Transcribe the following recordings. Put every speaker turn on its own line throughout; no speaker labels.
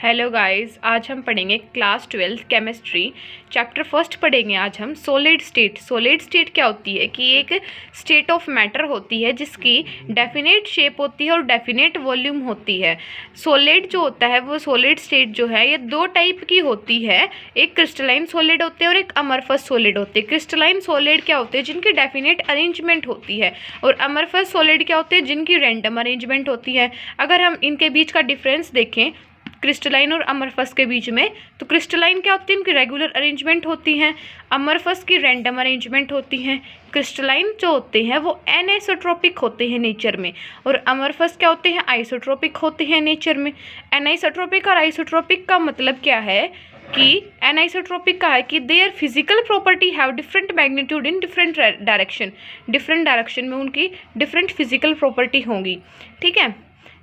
Hello guys, आज हम पढ़ेंगे क्लास 12 केमिस्ट्री चैप्टर फर्स्ट पढ़ेंगे। आज हम सॉलिड स्टेट। सॉलिड स्टेट क्या होती है कि एक स्टेट ऑफ मैटर होती है जिसकी डेफिनेट शेप होती है और डेफिनेट वॉल्यूम होती है। सॉलिड जो होता है वो सॉलिड स्टेट जो है ये दो टाइप की होती है, एक क्रिस्टलाइन सॉलिड होते हैं और एक अमरफस सॉलिड होते हैं। क्रिस्टलाइन सॉलिड क्या होते हैं जिनकी डेफिनेट अरेंजमेंट होती है और अमरफस सॉलिड क्या होते हैं जिनकी रैंडम अरेंजमेंट होती है। अगर हम इनके बीच का डिफरेंस देखें क्रिस्टलाइन और अमरफस के बीच में, तो क्रिस्टलाइन क्या होती है इनकी रेगुलर अरेंजमेंट होती हैं, अमरफस की रैंडम अरेंजमेंट होती हैं। क्रिस्टलाइन जो होते हैं वो एनआइसोट्रोपिक होते हैं नेचर में और अमरफस क्या होते हैं आइसोट्रोपिक होते हैं नेचर में। एनआइसोट्रोपिक और आइसोट्रोपिक का मतलब क्या है कि एनआइसोट्रोपिक का है कि their physical property have different magnitude in different direction. Different direction में उनकी डिफरेंट फिजिकल प्रॉपर्टी होंगी। ठीक है,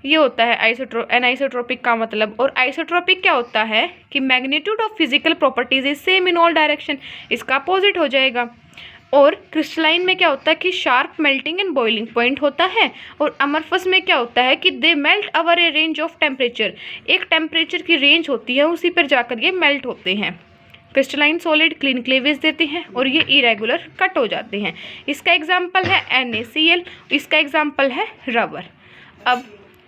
ये होता है एनाइसोट्रोपिक का मतलब। और आइसोट्रोपिक क्या होता है कि magnitude of physical properties is same in all direction, इसका अपोजिट हो जाएगा। और क्रिस्टलाइन में क्या होता है कि sharp melting and boiling point होता है और अमरफस में क्या होता है कि they melt over a range of temperature, एक टेम्परेचर की रेंज होती है उसी पर जाकर ये मेल्ट होते हैं। क्रिस्टलाइन सॉलिड क्लीन क्लीवेज देते हैं और ये इरेगुलर कट हो जाते हैं। इसका एग्जाम्पल है NaCl, इसका एग्जाम्पल है रबर। अब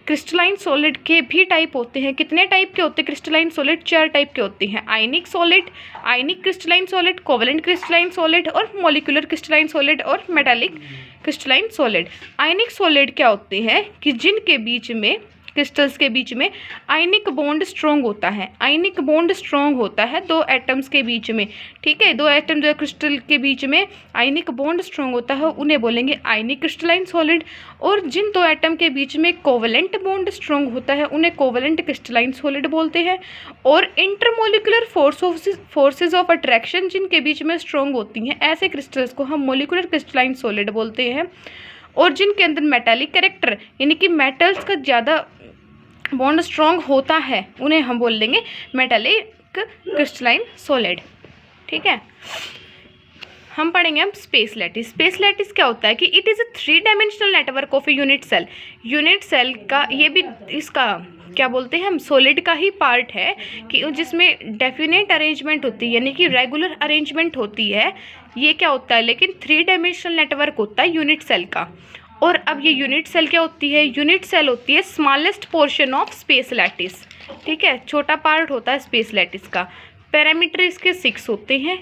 क्रिस्टलाइन सॉलिड के भी टाइप होते हैं। कितने टाइप के होते हैं क्रिस्टलाइन सॉलिड? 4 टाइप के होते हैं। Ionic solid, ionic crystalline solid, covalent crystalline solid और मॉलिक्यूलर क्रिस्टलाइन सॉलिड और metallic crystalline solid. Ionic solid क्या होते हैं कि जिनके बीच में क्रिस्टल्स के बीच में आयनिक बॉन्ड स्ट्रॉन्ग होता है। आयनिक बॉन्ड स्ट्रॉन्ग होता है दो एटम्स के बीच में। ठीक है, दो एटम जो क्रिस्टल के बीच में आयनिक बॉन्ड स्ट्रॉन्ग होता है उन्हें बोलेंगे आयनिक क्रिस्टलाइन सॉलिड। और जिन दो एटम के बीच में कोवेलेंट बॉन्ड स्ट्रॉन्ग होता है उन्हें कोवेलेंट क्रिस्टलाइन सॉलिड बोलते हैं। और इंटरमोलिकुलर फोर्सेज ऑफ अट्रैक्शन जिनके बीच में स्ट्रॉन्ग होती हैं ऐसे क्रिस्टल्स को हम मोलिकुलर क्रिस्टलाइन सॉलिड बोलते हैं। और जिनके अंदर मेटालिक कैरेक्टर यानी कि मेटल्स का ज़्यादा बॉन्ड स्ट्रॉन्ग होता है उन्हें हम बोल देंगे मेटालिक क्रिस्टलाइन सॉलिड। ठीक है, हम पढ़ेंगे अब स्पेस लैटिस। स्पेस लैटिस क्या होता है कि it is a 3 dimensional network of a unit cell. Unit cell का ये भी इसका क्या बोलते हैं हम सॉलिड का ही पार्ट है कि जिसमें डेफिनेट अरेंजमेंट होती है यानी कि रेगुलर अरेंजमेंट होती है। ये क्या होता है लेकिन 3 डायमेंशनल नेटवर्क होता है यूनिट सेल का। और अब ये यूनिट सेल क्या होती है? यूनिट सेल होती है smallest portion of space lattice. ठीक है, छोटा पार्ट होता है स्पेस लैटिस का। पैरामीटर इसके 6 होते हैं।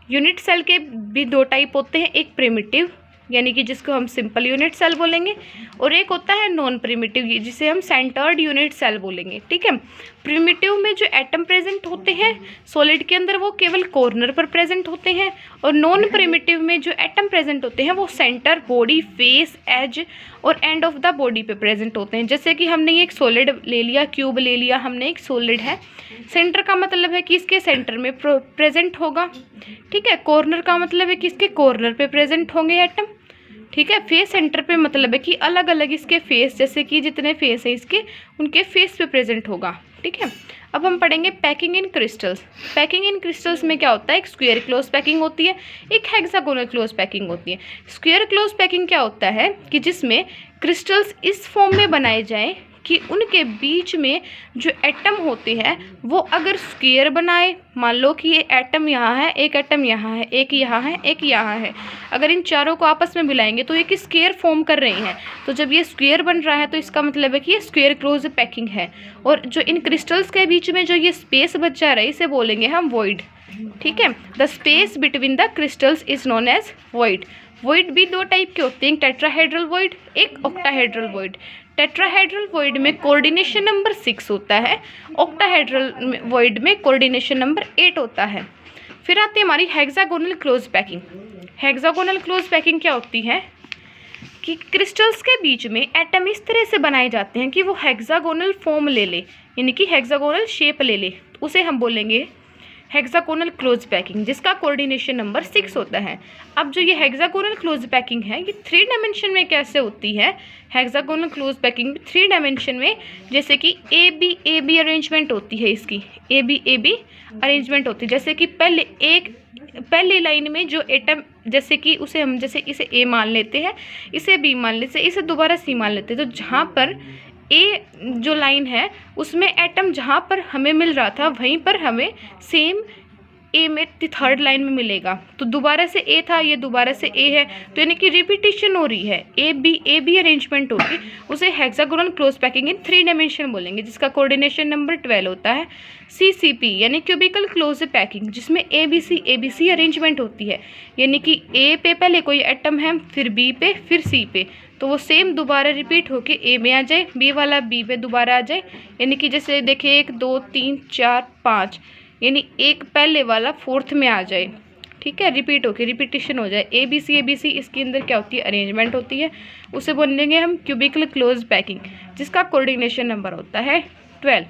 यूनिट सेल के भी 2 टाइप होते हैं, एक प्रिमिटिव यानी कि जिसको हम सिंपल यूनिट सेल बोलेंगे और एक होता है नॉन प्रिमिटिव जिसे हम सेंटर्ड यूनिट सेल बोलेंगे। ठीक है, प्रिमिटिव में जो एटम प्रेजेंट होते हैं सॉलिड के अंदर वो केवल कॉर्नर पर प्रेजेंट होते हैं और नॉन प्रिमिटिव में जो एटम प्रेजेंट होते हैं वो सेंटर, बॉडी, फेस, एज और एंड ऑफ द बॉडी पे प्रेजेंट होते हैं। जैसे कि हमने एक सॉलिड ले लिया, क्यूब ले लिया, हमने एक सॉलिड है, सेंटर का मतलब है कि इसके सेंटर में प्रेजेंट होगा। ठीक है, कॉर्नर का मतलब है कि इसके कॉर्नर पे प्रेजेंट होंगे एटम। ठीक है, फेस सेंटर पे मतलब है कि अलग अलग इसके फेस, जैसे कि जितने फेस है इसके उनके फेस पे प्रेजेंट होगा। ठीक है, अब हम पढ़ेंगे packing in crystals. Packing in crystals में क्या होता है? एक स्क्वायर क्लोज पैकिंग होती है, एक हेक्सागोनल क्लोज पैकिंग होती है। स्क्वायर क्लोज पैकिंग क्या होता है कि जिसमें क्रिस्टल्स इस फॉर्म में बनाए जाएं कि उनके बीच में जो एटम होते हैं वो अगर स्क्वायर बनाए, मान लो कि ये एटम यहाँ है, एक एटम यहाँ है, एक यहाँ है, एक यहाँ है, अगर इन चारों को आपस में मिलाएंगे तो एक स्क्वायर फॉर्म कर रहे हैं। तो जब ये स्क्वायर बन रहा है तो इसका मतलब है कि ये स्क्वायर क्लोज पैकिंग है। और जो इन क्रिस्टल्स के बीच में जो ये स्पेस बच जा रहा है इसे बोलेंगे हम वॉइड। ठीक है, the space between the crystals is known as void. Void भी 2 टाइप के होते हैं, एक टेट्राहेड्रल वॉइड, एक ऑक्टाहेड्रल वॉइड। टेट्राहेड्रल वॉइड में कोऑर्डिनेशन नंबर 6 होता है, ऑक्टाहेड्रल वॉइड में कोऑर्डिनेशन नंबर 8 होता है। फिर आती है हमारी hexagonal close packing. Hexagonal close packing क्या होती है कि क्रिस्टल्स के बीच में एटम इस तरह से बनाए जाते हैं कि वो हेक्सागोनल फॉर्म ले ले यानी कि हेक्सागोनल शेप ले ले, उसे हम बोलेंगे हेक्सागोनल क्लोज पैकिंग जिसका कोऑर्डिनेशन नंबर 6 होता है। अब जो ये हेक्सागोनल क्लोज पैकिंग है ये 3 डायमेंशन में कैसे होती है? हेक्सागोनल क्लोज पैकिंग 3 डायमेंशन में जैसे कि ए बी अरेंजमेंट होती है, इसकी ए बी अरेंजमेंट होती है। जैसे कि पहले लाइन में जो एटम, जैसे कि उसे हम जैसे इसे ए मान लेते हैं, इसे बी मान लेते हैं, इसे दोबारा सी मान लेते हैं। तो जहाँ पर ए जो लाइन है उसमें एटम जहाँ पर हमें मिल रहा था वहीं पर हमें सेम ए में थर्ड लाइन में मिलेगा। तो दोबारा से ए था, ये दोबारा से ए है, तो यानी कि रिपीटिशन हो रही है। ए बी अरेंजमेंट होगी, उसे hexagonal close packing in 3 dimension बोलेंगे, जिसका कोऑर्डिनेशन नंबर 12 होता है। CCP यानी क्यूबिकल क्लोज पैकिंग, जिसमें ए बी सी अरेंजमेंट होती है, यानी कि ए पे पहले कोई एटम है, फिर बी पे, फिर सी पे, तो वो सेम दोबारा रिपीट होके ए में आ जाए, बी वाला बी पे दोबारा आ जाए। यानी कि जैसे देखिए 1 2 3 4 5, यानी एक पहले वाला फोर्थ में आ जाए, ठीक है, रिपीट होके रिपीटिशन हो जाए। ए बी सी इसके अंदर क्या होती है, अरेंजमेंट होती है, उसे बोलेंगे हम क्यूबिकल क्लोज पैकिंग, जिसका कोऑर्डिनेशन नंबर होता है 12।